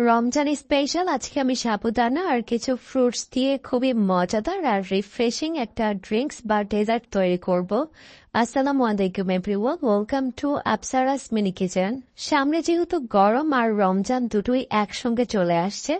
Ramzan special আজকে আমি সাবুদানা আর কিছু ফ্রুটস দিয়ে খুবই মজাদার আর রিফ্রেশিং একটা ড্রিঙ্কস বা ডেজার্ট তৈরি করব। আসসালামু আলাইকুম everyone, welcome to Apsara's mini kitchen. সামনে যেহেতু গরম আর রমজান দুটোই একসঙ্গে চলে আসছে,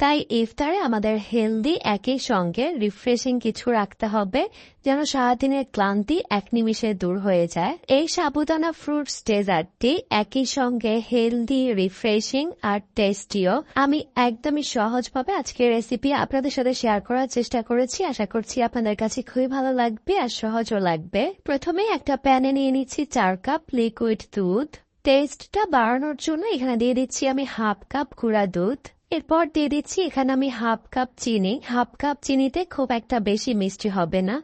তাই ইফতারে আমাদের হেলদি একই সঙ্গে রিফ্রেশিং কিছু রাখতে হবে যেন সারাদিনের ক্লান্তি এক নিমিষে দূর হয়ে যায়। এই সাবুদানা ফ্রুটস ডেজার্টটি একই সঙ্গে হেলদি, রিফ্রেশিং আর টেস্টিও। আমি একদমই সহজভাবে আজকের রেসিপি আপনাদের সাথে শেয়ার করার চেষ্টা করেছি। আশা করছি আপনাদের কাছে খুবই ভালো লাগবে আর সহজও লাগবে। প্রথমেই একটা প্যানে নিয়ে নিচ্ছি 4 কাপ লিকুইড দুধ। টেস্টটা বাড়ানোর জন্য এখানে দিয়ে দিচ্ছি আমি হাফ কাপ গুঁড়া দুধ। এরপর দিয়ে দিচ্ছি এখানে আমি হাফ কাপ চিনি। হাফ কাপ চিনিতে খুব একটা বেশি মিষ্টি হবে না।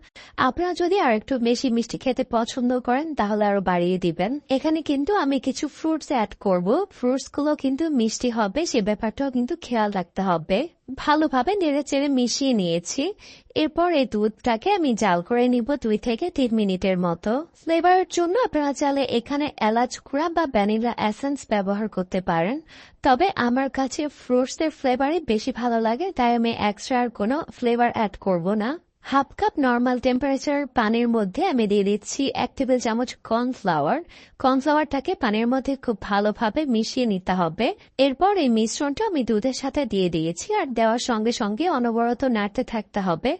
আপনারা যদি আর একটু বেশি মিষ্টি খেতে পছন্দ করেন তাহলে আরো বাড়িয়ে দিবেন। এখানে কিন্তু আমি কিছু ফ্রুটস অ্যাড করব। ফ্রুটসগুলো কিন্তু মিষ্টি হবে, সে ব্যাপারটাও কিন্তু খেয়াল রাখতে হবে। ভালোভাবে নেড়ে চেড়ে মিশিয়ে নিয়েছি। এরপর এই দুধটাকে আমি জাল করে নিব 2 থেকে 3 মিনিটের মতো। ফ্লেভারের জন্য আপনারা চাইলে এখানে এলাচ গুঁড়া বা ভ্যানিলা এসেন্স ব্যবহার করতে পারেন, তবে আমার কাছে ফ্রুটসের ফ্লেভারই বেশি ভালো লাগে, তাই আমি এক্সট্রা আর কোনো ফ্লেভার অ্যাড করব না। হাফ কাপ নর্মাল টেম্পারেচার পানির মধ্যে আমি দিয়ে দিচ্ছি 1 টেবিল চামচ কর্নফ্লাওয়ার। কর্নফ্লাওয়ারটাকে পানির মধ্যে খুব ভালোভাবে মিশিয়ে নিতে হবে। এরপর এই মিশ্রণটা আমি দুধের সাথে দিয়ে দিয়েছি আর দেওয়ার সঙ্গে সঙ্গে অনবরত নাড়তে থাকতে হবে,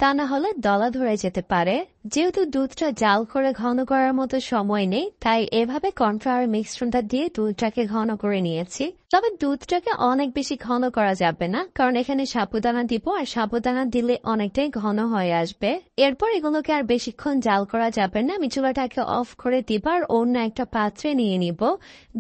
তা না হলে দলা ধরে যেতে পারে। যেহেতু দুধটা জাল করে ঘন করার মতো সময় নেই, তাই এভাবে কর্নফ্লাওয়ার মিশ্রণটা দিয়ে দুধটাকে ঘন করে নিয়েছি। তবে দুধটাকে অনেক বেশি ঘন করা যাবে না, কারণ এখানে সাবুদানা দিব আর সাবুদানা দিলে অনেকটাই ঘন হয়ে আসবে। এরপর এগুলোকে আর বেশিক্ষণ জাল করা যাবে না। আমি চুলাটাকে অফ করে দিব আর অন্য একটা পাত্রে নিয়ে নিব।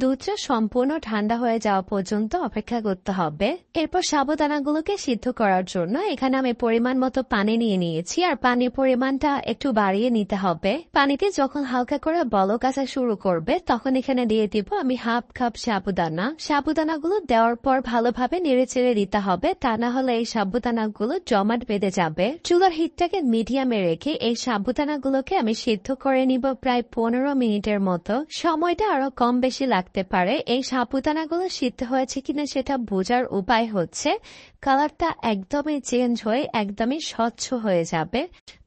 দুধটা সম্পূর্ণ ঠান্ডা হয়ে যাওয়া পর্যন্ত অপেক্ষা করতে হবে। এরপর সাবুদানাগুলোকে সিদ্ধ করার জন্য এখানে আমি পরিমাণ মতো পানি নিয়ে নিয়েছি আর পানির পরিমাণটা একটু বাড়িয়ে নিতে হবে। পানিতে যখন হালকা করে বলক আসা শুরু করবে তখন এখানে দিয়ে দিব আমি হাফ কাপ সাবুদানা। সাবুদানাগুলো দেওয়ার পর ভালোভাবে নেড়ে চেড়ে দিতে হবে, তা না হলে এই সাবুদানাগুলো জমাট বেঁধে যাবে। চুলার হিটটাকে মিডিয়ামে রেখে এই সাবুদানাগুলোকে আমি সিদ্ধ করে নিব প্রায় 15 মিনিটের মতো। সময়টা আরো কম বেশি লাগতে পারে। এই সাবুদানাগুলো সিদ্ধ হয়েছে কিনা সেটা বোঝার উপায় হচ্ছে কালারটা একদমই চেঞ্জ হয়ে একদমই স্বচ্ছ হয়ে যাবে।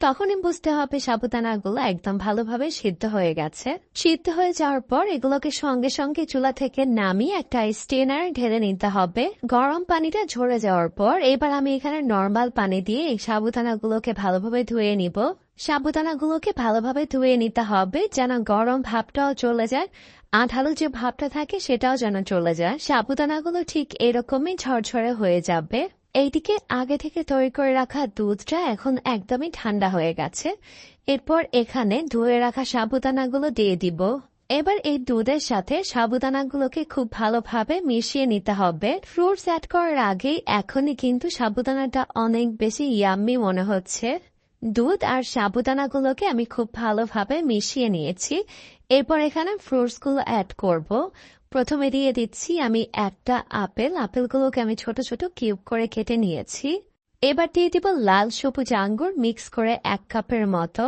তখনই বুঝতে হবে সাবুদানাগুলো একদম ভালোভাবে সিদ্ধ হয়ে গেছে। সিদ্ধ হয়ে যাওয়ার পর এগুলোকে সঙ্গে সঙ্গে চুলা থেকে নামিয়ে একটা স্ট্রেনারে ঢেলে নিতে হবে। গরম পানিটা ঝরে যাওয়ার পর এবার আমি এখানে নর্মাল পানি দিয়ে এই সাবুদানাগুলোকে ভালোভাবে ধুয়ে নিব। সাবুদানাগুলোকে ভালোভাবে ধুয়ে নিতে হবে যেন গরম ভাবটাও চলে যায়, আঠালো যে ভাবটা থাকে সেটাও যেন চলে যায়। সাবুদানাগুলো ঠিক এরকমই ঝরঝরে হয়ে যাবে। এইদিকে আগে থেকে তৈরি করে রাখা দুধটা এখন একদমই ঠান্ডা হয়ে গেছে। এরপর এখানে ধুয়ে রাখা সাবুদানাগুলো দিয়ে দিব। এবার এই দুধের সাথে সাবুদানাগুলোকে খুব ভালোভাবে মিশিয়ে নিতে হবে। ফ্রুটস অ্যাড করার আগেই এখনই কিন্তু সাবুদানাটা অনেক বেশি ইয়াম্মি মনে হচ্ছে। দুধ আর সাবুদানাগুলোকে আমি খুব ভালোভাবে মিশিয়ে নিয়েছি। এরপর এখানে ফ্রুটসগুলো অ্যাড করব। প্রথমে দিয়ে দিচ্ছি আমি একটা আপেল। আপেলগুলোকে আমি ছোট ছোট কিউব করে কেটে নিয়েছি। এবার দিয়ে দিব লাল সবুজ আঙ্গুর মিক্স করে 1 কাপের মতো।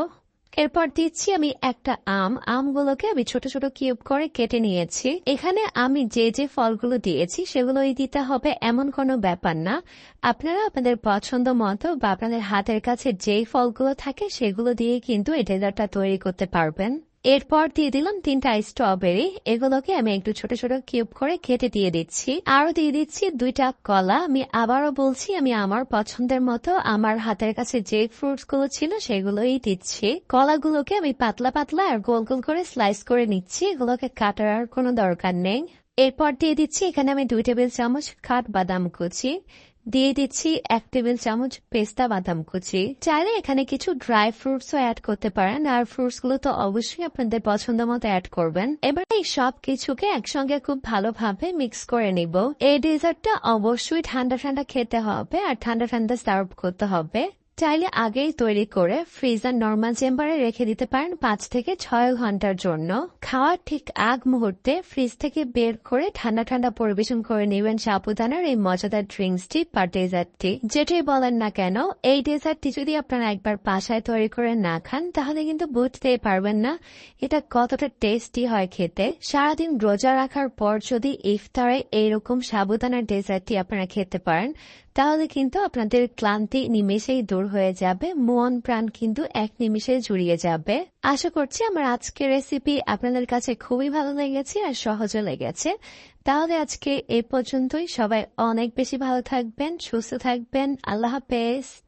এরপর দিচ্ছি আমি একটা আম। আমগুলোকে আমি ছোট ছোট কিউব করে কেটে নিয়েছি। এখানে আমি যে যে ফলগুলো দিয়েছি সেগুলোই দিতে হবে এমন কোনো ব্যাপার না। আপনারা আপনাদের পছন্দ মতো বা আপনাদের হাতের কাছে যেই ফলগুলো থাকে সেগুলো দিয়ে কিন্তু এই ডেজার্টটা তৈরি করতে পারবেন। এরপর দিয়ে দিলাম 3টা স্ট্রবেরি। এগুলোকে আমি একটু ছোট ছোট কিউব করে কেটে দিয়ে দিচ্ছি। আরো দিয়ে দিচ্ছি 2টা কলা। আমি আবারও বলছি আমি আমার পছন্দের মতো আমার হাতের কাছে যে ফ্রুটস গুলো ছিল সেগুলোই দিচ্ছি। কলাগুলোকে আমি পাতলা পাতলা আর গোল গোল করে স্লাইস করে নিচ্ছি। এগুলোকে কাটার আর কোনো দরকার নেই। এরপর দিয়ে দিচ্ছি এখানে আমি 2 টেবিল চামচ কাঠবাদাম কুচি। দিয়ে দিচ্ছি 1 টেবিল চামচ পেস্তা বাদাম কুচি। চাইলে এখানে কিছু ড্রাই ফ্রুটসও অ্যাড করতে পারেন, আর ফ্রুটসগুলো তো অবশ্যই আপনাদের পছন্দ মতো অ্যাড করবেন। এবার এই সব কিছুকে একসঙ্গে খুব ভালোভাবে মিক্স করে নিব। এই ডেজার্টটা অবশ্যই ঠান্ডা ঠান্ডা খেতে হবে আর ঠান্ডা ঠান্ডা সার্ভ করতে হবে। চাইলে আগেই তৈরি করে ফ্রিজার নরমাল চেম্বারে রেখে দিতে পারেন 5 থেকে 6 ঘন্টার জন্য। খাওয়ার ঠিক আগ মুহূর্তে ফ্রিজ থেকে বের করে ঠান্ডা ঠান্ডা পরিবেশন করে নেবেন সাবুদানার এই মজাদার ড্রিঙ্কসটি বা ডেজার্টটি। যেটাই বলেন না কেন, এই ডেজার্টটি যদি আপনারা একবার বাসায় তৈরি করে না খান তাহলে কিন্তু বুঝতেই পারবেন না এটা কতটা টেস্টি হয় খেতে। সারাদিন রোজা রাখার পর যদি ইফতারে এইরকম সাবুদানার ডেজার্টটি আপনারা খেতে পারেন তাহলে কিন্তু আপনাদের ক্লান্তি নিমেষেই দূর হয়ে যাবে, মন প্রাণ কিন্তু এক নিমেষে জুড়িয়ে যাবে। আশা করছি আমার আজকের রেসিপি আপনাদের কাছে খুবই ভালো লেগেছে আর সহজও লেগেছে। তাহলে আজকে এই পর্যন্তই। সবাই অনেক বেশি ভালো থাকবেন, সুস্থ থাকবেন। আল্লাহ হাফেজ।